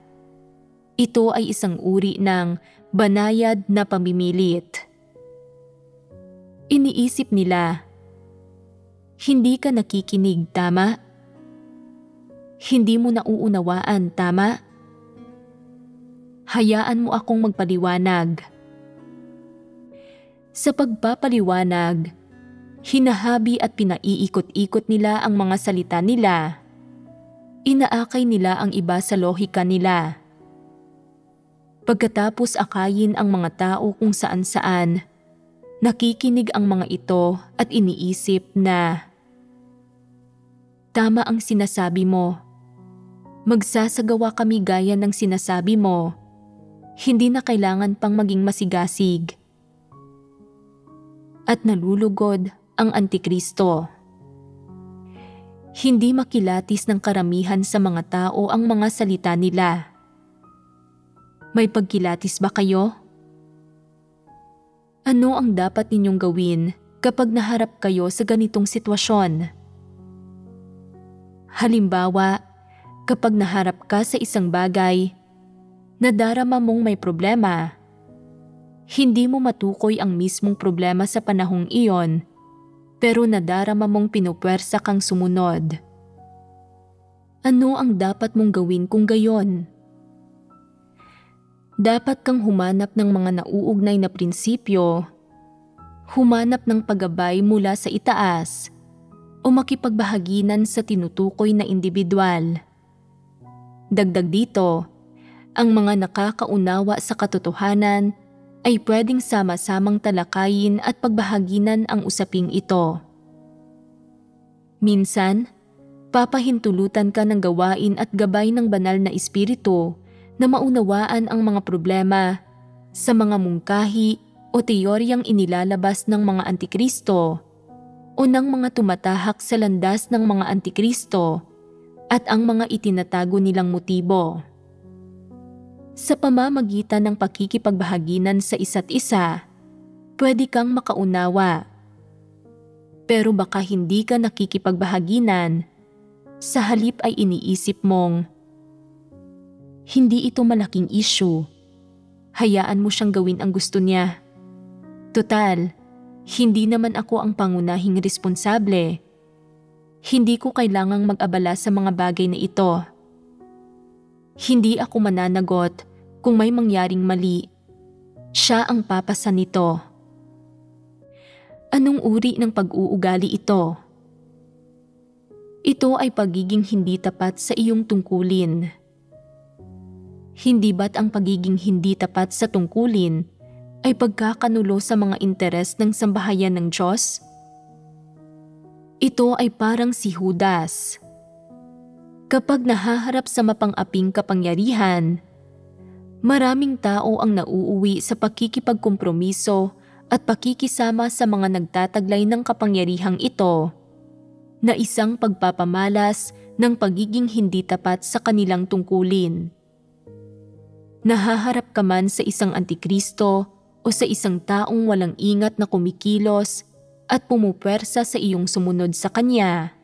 Ito ay isang uri ng banayad na pamimilit. Iniisip nila, hindi ka nakikinig, tama? Hindi mo nauunawaan, tama? Hayaan mo akong magpaliwanag. Sa pagpapaliwanag, hinahabi at pinaiikot-ikot nila ang mga salita nila. Inaakay nila ang iba sa lohika nila. Pagkatapos akayin ang mga tao kung saan-saan, nakikinig ang mga ito at iniisip na, tama ang sinasabi mo. Magsasagawa kami gaya ng sinasabi mo. Hindi na kailangan pang maging masigasig. At nalulugod ang Antikristo. Hindi makilatis ng karamihan sa mga tao ang mga salita nila. May pagkilatis ba kayo? Ano ang dapat ninyong gawin kapag naharap kayo sa ganitong sitwasyon? Halimbawa, kapag naharap ka sa isang bagay, nadarama mong may problema. Hindi mo matukoy ang mismong problema sa panahong iyon, pero nadarama mong pinupwersa kang sumunod. Ano ang dapat mong gawin kung gayon? Dapat kang humanap ng mga nauugnay na prinsipyo, humanap ng paggabay mula sa itaas, o makipagbahaginan sa tinutukoy na individual. Dagdag dito, ang mga nakakaunawa sa katotohanan ay pwedeng sama-samang talakayin at pagbahaginan ang usaping ito. Minsan, papahintulutan ka ng gawain at gabay ng banal na espiritu na maunawaan ang mga problema sa mga mungkahi o teoryang inilalabas ng mga antikristo o ng mga tumatahak sa landas ng mga antikristo at ang mga itinatago nilang motibo. Sa pamamagitan ng pakikipagbahaginan sa isa't isa, pwede kang makaunawa. Pero baka hindi ka nakikipagbahaginan, sa halip ay iniisip mong, hindi ito malaking issue. Hayaan mo siyang gawin ang gusto niya. Total, hindi naman ako ang pangunahing responsable. Hindi ko kailangang mag-abala sa mga bagay na ito. Hindi ako mananagot kung may mangyaring mali. Siya ang papasa nito. Anong uri ng pag-uugali ito? Ito ay pagiging hindi tapat sa iyong tungkulin. Hindi ba't ang pagiging hindi tapat sa tungkulin ay pagkakanulo sa mga interes ng sambahayan ng Diyos? Ito ay parang si Judas. Kapag nahaharap sa mapang-aping kapangyarihan, maraming tao ang nauuwi sa pakikipagkompromiso at pakikisama sa mga nagtataglay ng kapangyarihang ito na isang pagpapamalas ng pagiging hindi tapat sa kanilang tungkulin. Nahaharap ka man sa isang antikristo o sa isang taong walang ingat na kumikilos at pumupwersa sa iyong sumunod sa kanya.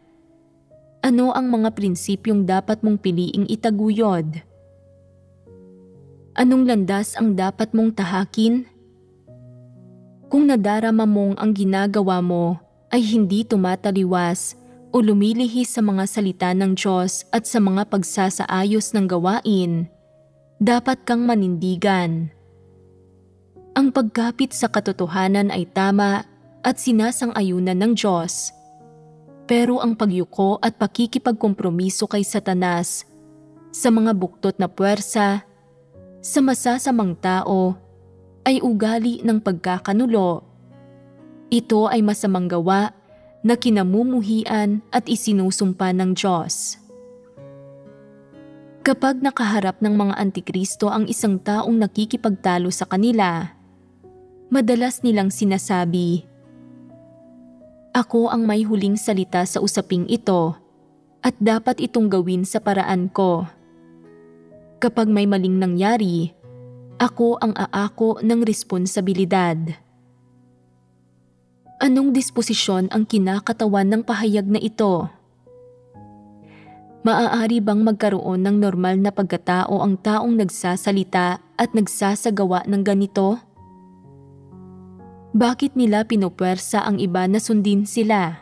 Ano ang mga prinsipyong dapat mong piliing itaguyod? Anong landas ang dapat mong tahakin? Kung nadarama mong ang ginagawa mo ay hindi tumataliwas o lumilihis sa mga salita ng Diyos at sa mga pagsasaayos ng gawain, dapat kang manindigan. Ang pagkapit sa katotohanan ay tama at sinasang-ayunan ng Diyos. Pero ang pagyuko at pakikipagkompromiso kay Satanas sa mga buktot na puwersa, sa masasamang tao, ay ugali ng pagkakanulo. Ito ay masamang gawa na kinamumuhian at isinusumpa ng Diyos. Kapag nakaharap ng mga antikristo ang isang taong nakikipagtalo sa kanila, madalas nilang sinasabi, "Ako ang may huling salita sa usaping ito at dapat itong gawin sa paraan ko. Kapag may maling nangyari, ako ang aako ng responsibilidad." Anong disposisyon ang kinakatawan ng pahayag na ito? Maaari bang magkaroon ng normal na pagkatao ang taong nagsasalita at nagsasagawa ng ganito? Bakit nila pinupwersa ang iba na sundin sila?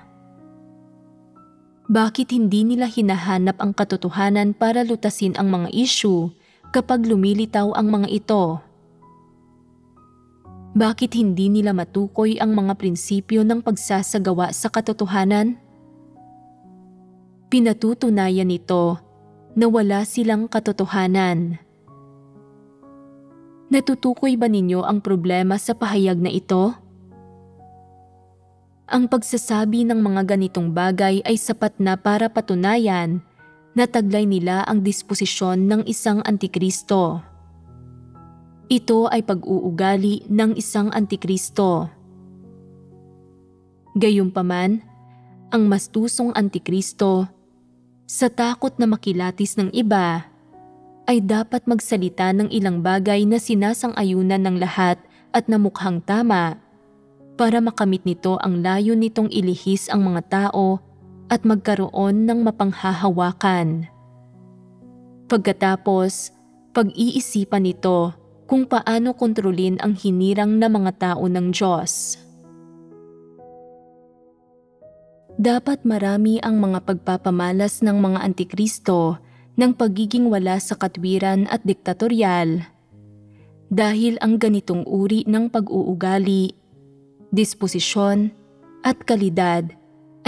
Bakit hindi nila hinahanap ang katotohanan para lutasin ang mga issue kapag lumilitaw ang mga ito? Bakit hindi nila matukoy ang mga prinsipyo ng pagsasagawa sa katotohanan? Pinatutunayan nito na wala silang katotohanan. Natutukoy ba ninyo ang problema sa pahayag na ito? Ang pagsasabi ng mga ganitong bagay ay sapat na para patunayan na taglay nila ang disposisyon ng isang antikristo. Ito ay pag-uugali ng isang antikristo. Gayunpaman, ang mastusong antikristo Sa takot na makilatis ng iba, ay dapat magsalita ng ilang bagay na sinasang-ayunan ng lahat at na mukhang tama para makamit nito ang layo nitong ilihis ang mga tao at magkaroon ng mapanghahawakan. Pagkatapos, pag-iisipan nito kung paano kontrolin ang hinirang na mga tao ng Diyos. Dapat marami ang mga pagpapamalas ng mga antikristo ng pagiging wala sa katwiran at diktatorial. Dahil ang ganitong uri ng pag-uugali, disposisyon at kalidad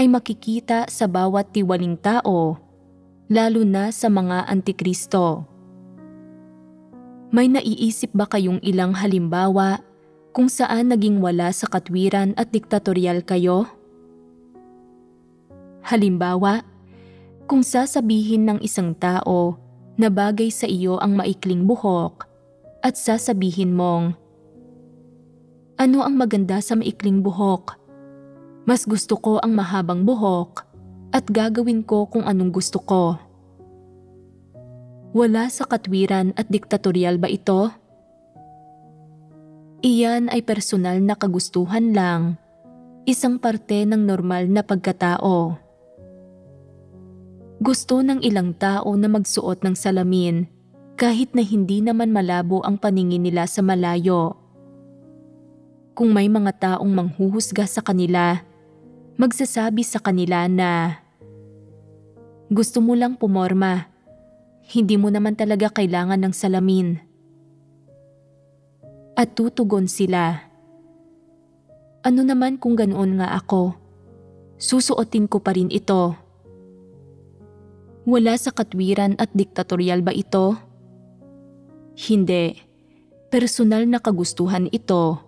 ay makikita sa bawat tiwaling tao, lalo na sa mga antikristo. May naiisip ba kayong ilang halimbawa kung saan naging wala sa katwiran at diktatorial kayo? Halimbawa, kung sasabihin ng isang tao na bagay sa iyo ang maikling buhok at sasabihin mong, "Ano ang maganda sa maikling buhok? Mas gusto ko ang mahabang buhok at gagawin ko kung anong gusto ko." Wala sa katwiran at diktatorial ba ito? Iyan ay personal na kagustuhan lang, isang parte ng normal na pagkatao. Gusto ng ilang tao na magsuot ng salamin kahit na hindi naman malabo ang paningin nila sa malayo. Kung may mga taong manghuhusga sa kanila, magsasabi sa kanila na, "Gusto mo lang pumorma. Hindi mo naman talaga kailangan ng salamin." At tutugon sila, "Ano naman kung ganoon nga ako? Susuotin ko pa rin ito." Wala sa katwiran at diktatorial ba ito? Hindi. Personal na kagustuhan ito.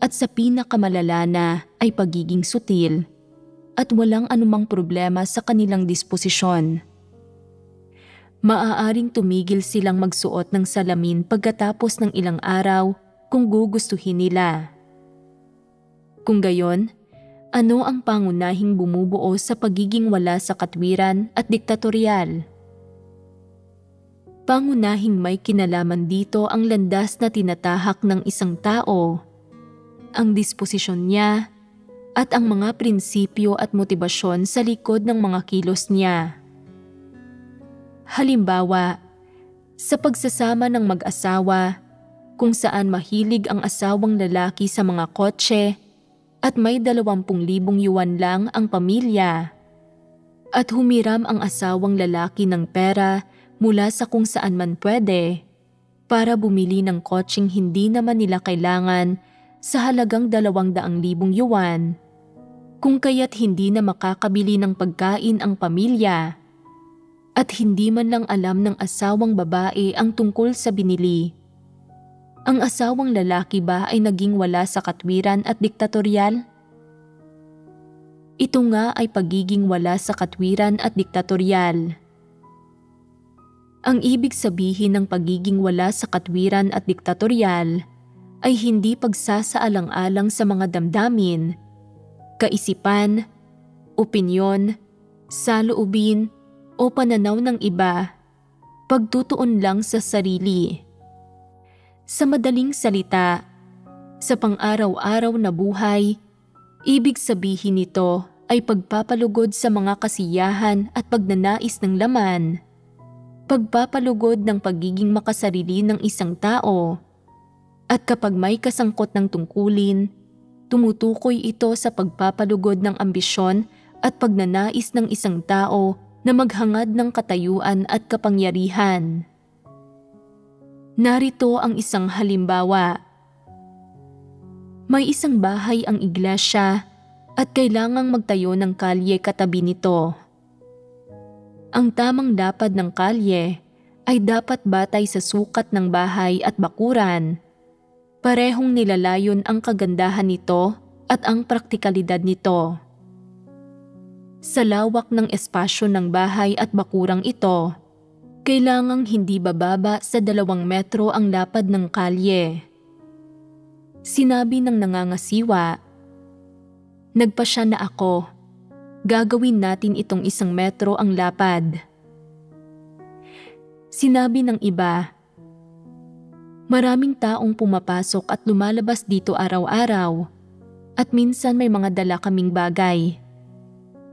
At sa pinakamalala na ay pagiging sutil at walang anumang problema sa kanilang disposisyon. Maaaring tumigil silang magsuot ng salamin pagkatapos ng ilang araw kung gugustuhin nila. Kung gayon, ano ang pangunahing bumubuo sa pagiging wala sa katwiran at diktatorial? Pangunahing may kinalaman dito ang landas na tinatahak ng isang tao, ang disposisyon niya, at ang mga prinsipyo at motibasyon sa likod ng mga kilos niya. Halimbawa, sa pagsasama ng mag-asawa, kung saan mahilig ang asawang lalaki sa mga kotse at may 20,000 yuan lang ang pamilya, at humiram ang asawang lalaki ng pera mula sa kung saan man pwede para bumili ng kotseng hindi naman nila kailangan sa halagang 200,000 yuan, kung kaya't hindi na makakabili ng pagkain ang pamilya at hindi man lang alam ng asawang babae ang tungkol sa binili. Ang asawang lalaki ba ay naging wala sa katwiran at diktatorial? Ito nga ay pagiging wala sa katwiran at diktatorial. Ang ibig sabihin ng pagiging wala sa katwiran at diktatorial ay hindi pagsasaalang-alang sa mga damdamin, kaisipan, opinyon, saloobin, o pananaw ng iba, pagtutuon lang sa sarili. Sa madaling salita, sa pang-araw-araw na buhay, ibig sabihin nito ay pagpapalugod sa mga kasiyahan at pagnanais ng laman, pagpapalugod ng pagiging makasarili ng isang tao, at kapag may kasangkot ng tungkulin, tumutukoy ito sa pagpapalugod ng ambisyon at pagnanais ng isang tao na maghangad ng katayuan at kapangyarihan. Narito ang isang halimbawa. May isang bahay ang iglesia at kailangang magtayo ng kalye katabi nito. Ang tamang lapad ng kalye ay dapat batay sa sukat ng bahay at bakuran. Parehong nilalayon ang kagandahan nito at ang praktikalidad nito. Sa lawak ng espasyo ng bahay at bakurang ito, kailangang hindi bababa sa 2 metro ang lapad ng kalye. Sinabi ng nangangasiwa, "Nagpasya na ako. Gagawin natin itong 1 metro ang lapad. Sinabi ng iba, maraming taong pumapasok at lumalabas dito araw-araw at minsan may mga dala kaming bagay.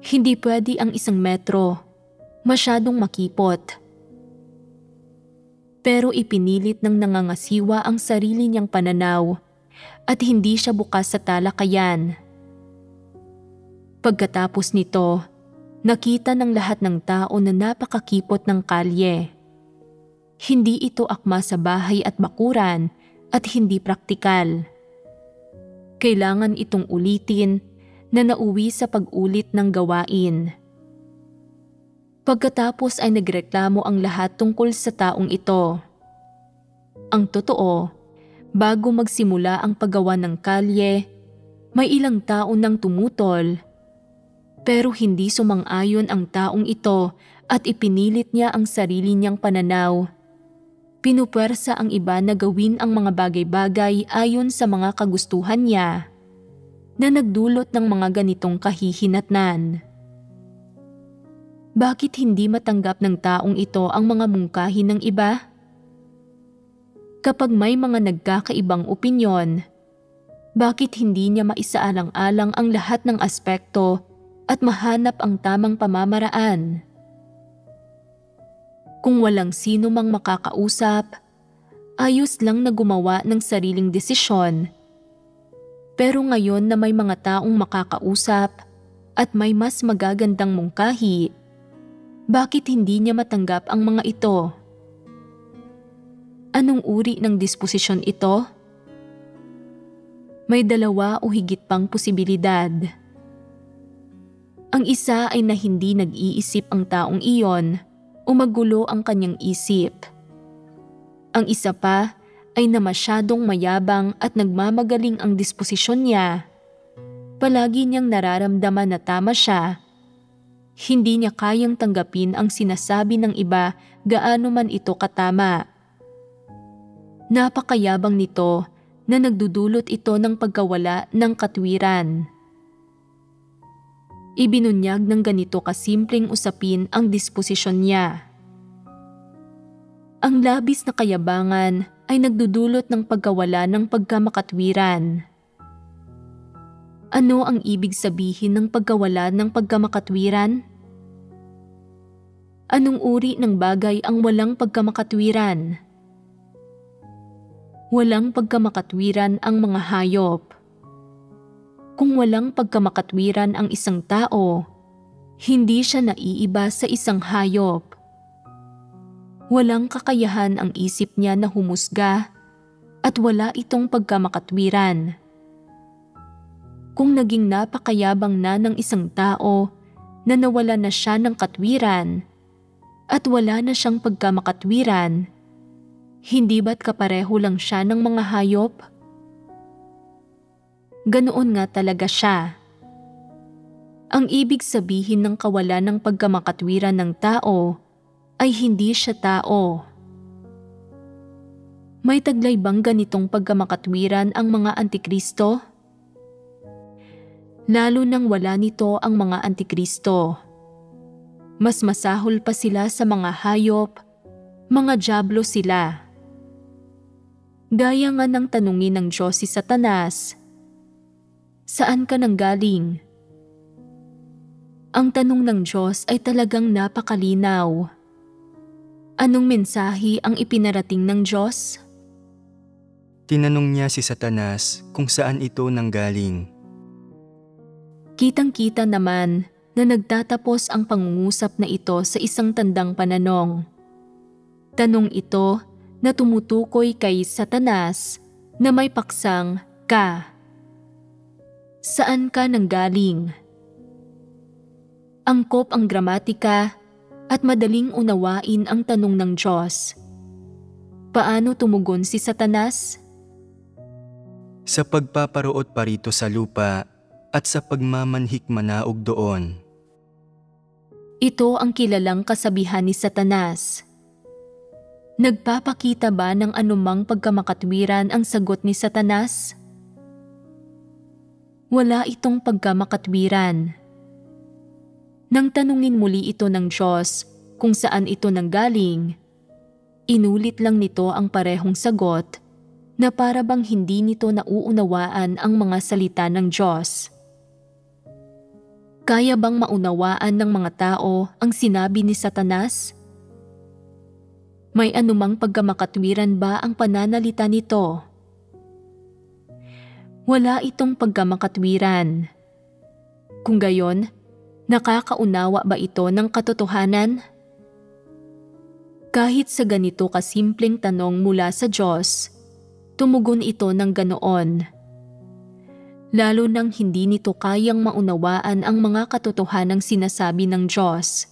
Hindi pwede ang 1 metro, masyadong makipot. Pero ipinilit ng nangangasiwa ang sarili niyang pananaw at hindi siya bukas sa talakayan. Pagkatapos nito, nakita ng lahat ng tao na napakakipot ng kalye. Hindi ito akma sa bahay at bakuran at hindi praktikal. Kailangan itong ulitin na nauwi sa pag-ulit ng gawain. Pagkatapos ay nagreklamo ang lahat tungkol sa taong ito. Ang totoo, bago magsimula ang paggawa ng kalye, may ilang tao nang tumutol. Pero hindi sumang-ayon ang taong ito at ipinilit niya ang sarili niyang pananaw. Pinupwersa ang iba na gawin ang mga bagay-bagay ayon sa mga kagustuhan niya, na nagdulot ng mga ganitong kahihinatnan. Bakit hindi matanggap ng taong ito ang mga mungkahi ng iba? Kapag may mga nagkakaibang opinyon, bakit hindi niya maisaalang-alang ang lahat ng aspekto at mahanap ang tamang pamamaraan? Kung walang sino mang makakausap, ayos lang na gumawa ng sariling desisyon. Pero ngayon na may mga taong makakausap at may mas magagandang mungkahi, bakit hindi niya matanggap ang mga ito? Anong uri ng disposisyon ito? May 2 o higit pang posibilidad. Ang isa ay na hindi nag-iisip ang taong iyon o magulo ang kanyang isip. Ang isa pa ay na masyadong mayabang at nagmamagaling ang disposisyon niya. Palagi niyang nararamdaman na tama siya. Hindi niya kayang tanggapin ang sinasabi ng iba gaano man ito katama. Napakayabang nito na nagdudulot ito ng pagkawala ng katwiran. Ibinunyag ng ganito kasimpleng usapin ang disposisyon niya. Ang labis na kayabangan ay nagdudulot ng pagkawala ng pagkamakatwiran. Ano ang ibig sabihin ng pagkawala ng pagkamakatwiran? Anong uri ng bagay ang walang pagkamakatwiran? Walang pagkamakatwiran ang mga hayop. Kung walang pagkamakatwiran ang isang tao, hindi siya naiiba sa isang hayop. Walang kakayahan ang isip niya na humusga at wala itong pagkamakatwiran. Kung naging napakayabang na ng isang tao na nawala na siya ng katwiran at wala na siyang pagkamakatwiran, hindi ba't kapareho lang siya ng mga hayop? Ganoon nga talaga siya. Ang ibig sabihin ng kawalan ng pagkamakatwiran ng tao ay hindi siya tao. May taglay bang ganitong pagkamakatwiran ang mga antikristo? Lalo nang wala nito ang mga antikristo. Mas masahol pa sila sa mga hayop, mga dyablo sila. Gaya nga ng tanungin ng Diyos si Satanas, "Saan ka nanggaling?" Ang tanong ng Diyos ay talagang napakalinaw. Anong mensahe ang ipinarating ng Diyos? Tinanong niya si Satanas kung saan ito nanggaling. Kitang-kita naman na nagtatapos ang pangungusap na ito sa isang tandang pananong. Tanong ito na tumutukoy kay Satanas na may paksang ka. Saan ka nanggaling? Angkop ang gramatika at madaling unawain ang tanong ng Diyos. Paano tumugon si Satanas? Sa pagpaparoot pa rito sa lupa at sa pagmamanhik manaog doon. Ito ang kilalang kasabihan ni Satanas. Nagpapakita ba ng anumang pagkamakatwiran ang sagot ni Satanas? Wala itong pagkamakatwiran. Nang tanungin muli ito ng Diyos kung saan ito nanggaling, inulit lang nito ang parehong sagot na para bang hindi nito nauunawaan ang mga salita ng Diyos. Kaya bang maunawaan ng mga tao ang sinabi ni Satanas? May anumang pagkamakatwiran ba ang pananalita nito? Wala itong pagkamakatwiran. Kung gayon, nakakaunawa ba ito ng katotohanan? Kahit sa ganito kasimpleng tanong mula sa Diyos, tumugon ito ng ganoon. Lalo nang hindi nito kayang maunawaan ang mga katotohanang sinasabi ng Diyos.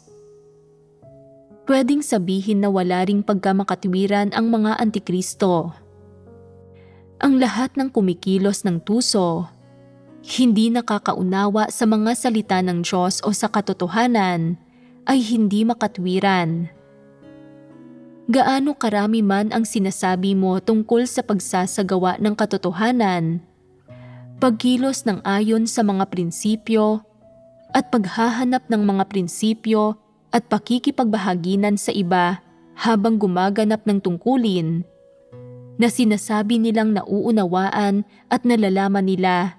Pwedeng sabihin na wala ring pagkamakatwiran ang mga antikristo. Ang lahat ng kumikilos ng tuso, hindi nakakaunawa sa mga salita ng Diyos o sa katotohanan, ay hindi makatwiran. Gaano karami man ang sinasabi mo tungkol sa pagsasagawa ng katotohanan, pagkilos ng ayon sa mga prinsipyo, at paghahanap ng mga prinsipyo at pakikipagbahaginan sa iba habang gumaganap ng tungkulin, na sinasabi nilang nauunawaan at nalalaman nila.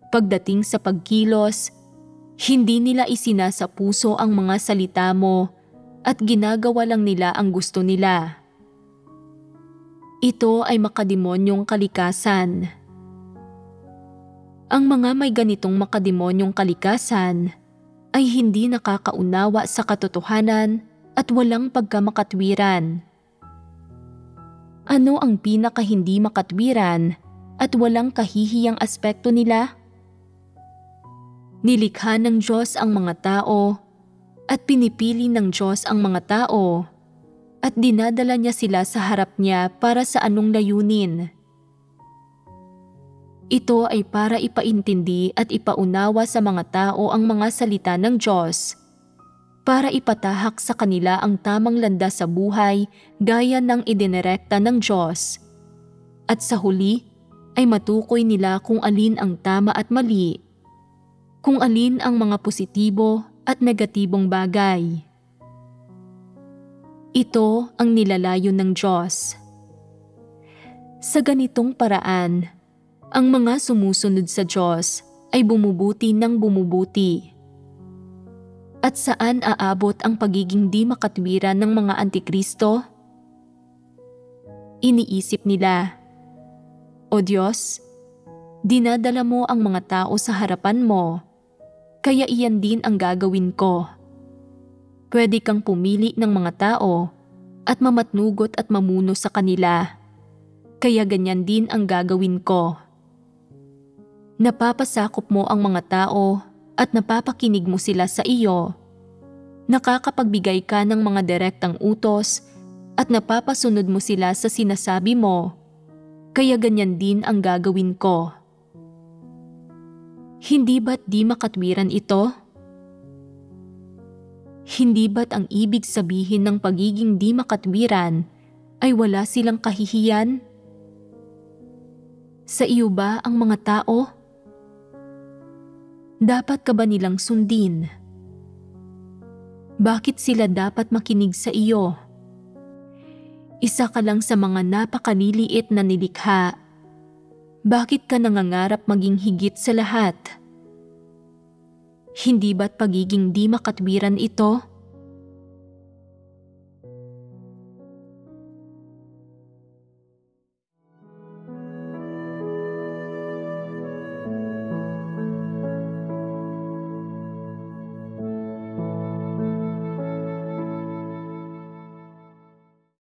Pagdating sa pagkilos, hindi nila isinasapuso ang mga salita mo at ginagawa lang nila ang gusto nila. Ito ay makademonyong kalikasan. Ang mga may ganitong makademonyong kalikasan ay hindi nakakaunawa sa katotohanan at walang pagkamakatwiran. Ano ang pinaka hindi makatwiran at walang kahihiyang aspekto nila? Nilikha ng Diyos ang mga tao at pinipili ng Diyos ang mga tao at dinadala niya sila sa harap niya para sa anong layunin. Ito ay para ipaintindi at ipaunawa sa mga tao ang mga salita ng Diyos, para ipatahak sa kanila ang tamang landas sa buhay gaya ng idinirekta ng Diyos. At sa huli ay matukoy nila kung alin ang tama at mali, kung alin ang mga positibo at negatibong bagay. Ito ang nilalayon ng Diyos. Sa ganitong paraan, ang mga sumusunod sa Diyos ay bumubuti ng bumubuti. At saan aabot ang pagiging di makatwiran ng mga antikristo? Iniisip nila, O Diyos, dinadala mo ang mga tao sa harapan mo, kaya iyan din ang gagawin ko. Pwede kang pumili ng mga tao at mamatnugot at mamuno sa kanila, kaya ganyan din ang gagawin ko. Napapasakop mo ang mga tao at napapakinig mo sila sa iyo. Nakakapagbigay ka ng mga direktang utos at napapasunod mo sila sa sinasabi mo, kaya ganyan din ang gagawin ko. Hindi ba't di makatwiran ito? Hindi ba't ang ibig sabihin ng pagiging di makatwiran ay wala silang kahihiyan? Sa iyo ba ang mga tao? Dapat ka ba nilang sundin? Bakit sila dapat makinig sa iyo? Isa ka lang sa mga napakaliliit na nilikha. Bakit ka nangangarap maging higit sa lahat? Hindi ba't pagiging di makatwiran ito?